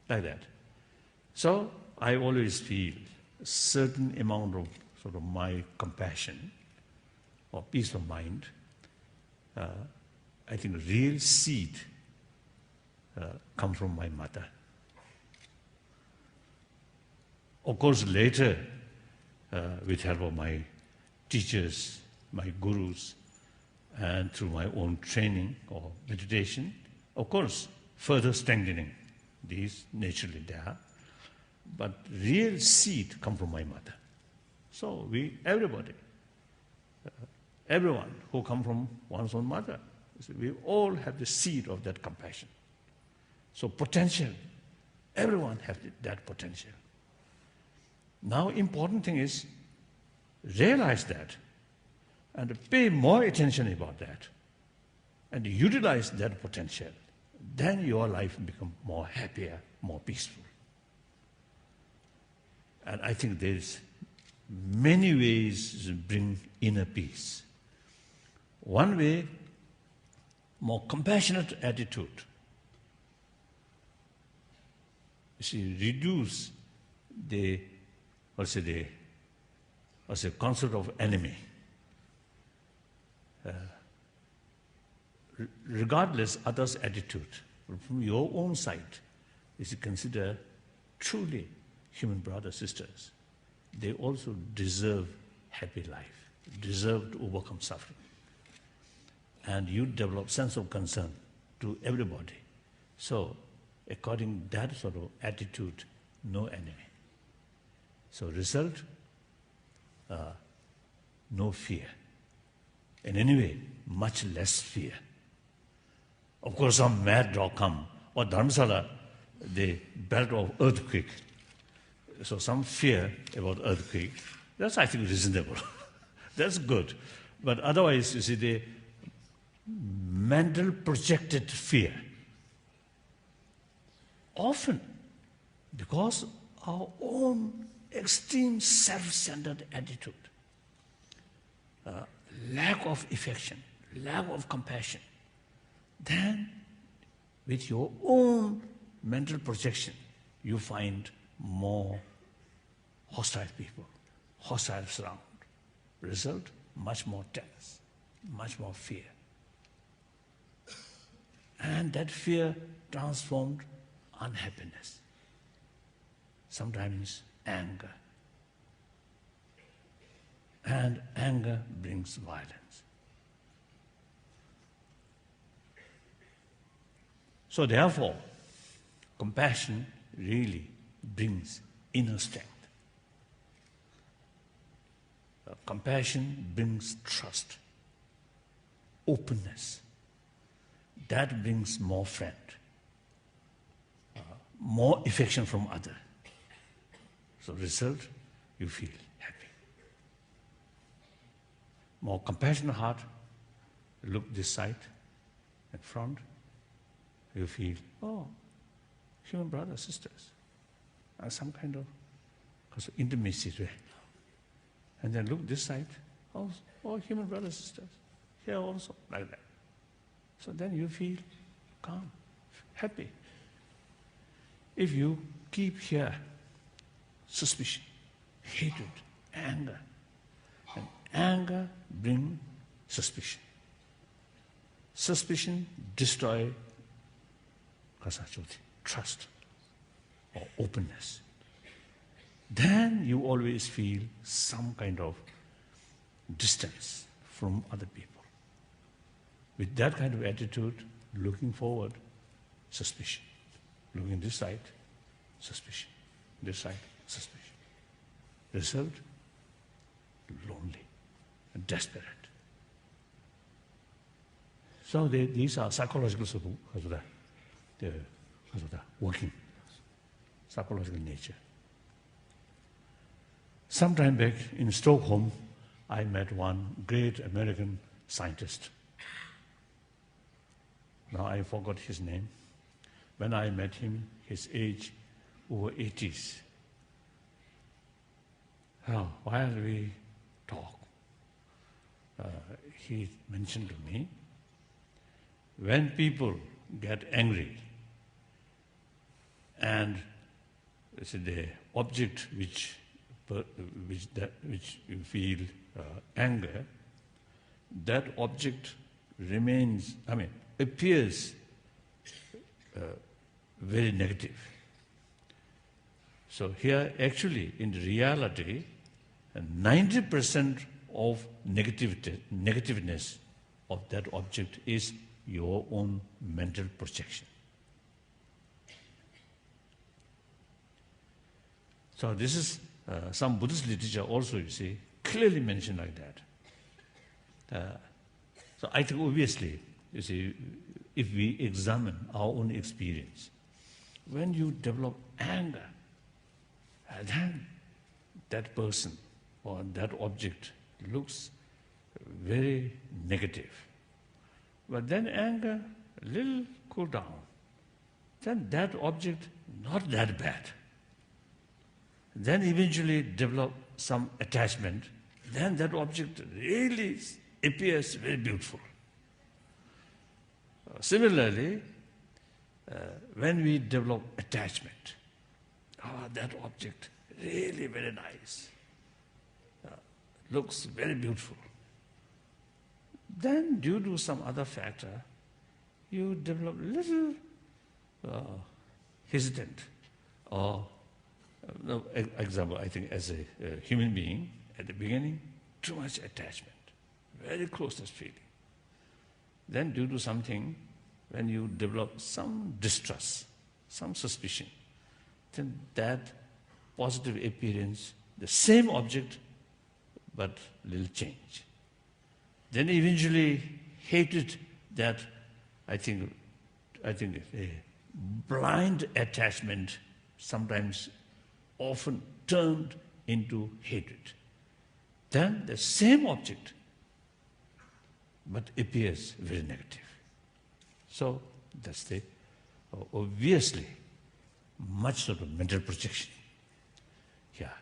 like that. So I always feel a certain amount of sort of my compassion or peace of mind. I think real seed comes from my mother. Of course, later, with help of my teachers, my gurus, and through my own training or meditation, of course, further strengthening these naturally there. But real seed come from my mother. So everybody, everyone who come from one's own mother, we all have the seed of that compassion. So potential, everyone has that potential. Now important thing is realize that and pay more attention about that and utilize that potential. Then your life becomes more happier, more peaceful. And I think there's many ways to bring inner peace. One way, more compassionate attitude. You see, reduce the concept of enemy. Regardless others' attitude, from your own side, is to consider truly human brothers, sisters. They also deserve happy life, deserve to overcome suffering. And you develop sense of concern to everybody. So, according to that sort of attitude, no enemy. So result, no fear. In any way, much less fear. Of course, some mad dog come, or Dharamsala, the belt of earthquake. So some fear about earthquake, that's I think reasonable. That's good. But otherwise, you see, the mental projected fear. Often, because our own extreme self-centered attitude, lack of affection, lack of compassion, then with your own mental projection, you find more hostile people, hostile surround. Result, much more tense, much more fear. And that fear transformed unhappiness, sometimes anger. And anger brings violence. So therefore, compassion really brings inner strength. Compassion brings trust, openness. That brings more friend, more affection from other. So result, you feel happy. More compassionate heart, look this side and front, you feel, oh, human brothers, sisters, some kind of intimacy there. And then look this side, oh, human brothers, sisters, here also, like that. So then you feel calm, happy. If you keep here suspicion, hatred, anger, and anger brings suspicion. Suspicion destroys trust or openness. Then you always feel some kind of distance from other people. With that kind of attitude, looking forward, suspicion. Looking this side, suspicion. This side, suspicion. Result, lonely and desperate. So these are psychological working, psychological nature. Some time back in Stockholm, I met one great American scientist. Now I forgot his name. When I met him, his age over 80s. While we talk, he mentioned to me, when people get angry and the object which you feel anger, that object remains, appears very negative. So here actually in reality 90% of negativeness of that object is your own mental projection. So this is some Buddhist literature also, you see, clearly mentioned like that. So I think obviously, you see, if we examine our own experience, when you develop anger, then that person or that object looks very negative. But then anger, a little cool down, then that object not that bad. Then eventually develop some attachment, then that object really appears very beautiful. Similarly, when we develop attachment, that object really very nice, looks very beautiful. Then due to some other factor, you develop little hesitant. Or, example, I think as a human being, at the beginning, too much attachment, very closeness feeling. Then due to something, when you develop some distrust, some suspicion, then that positive appearance, the same object, but little change. Then eventually hatred, that I think a blind attachment sometimes often turned into hatred. Then the same object, but appears very negative. So that's the obviously much sort of mental projection. Yeah.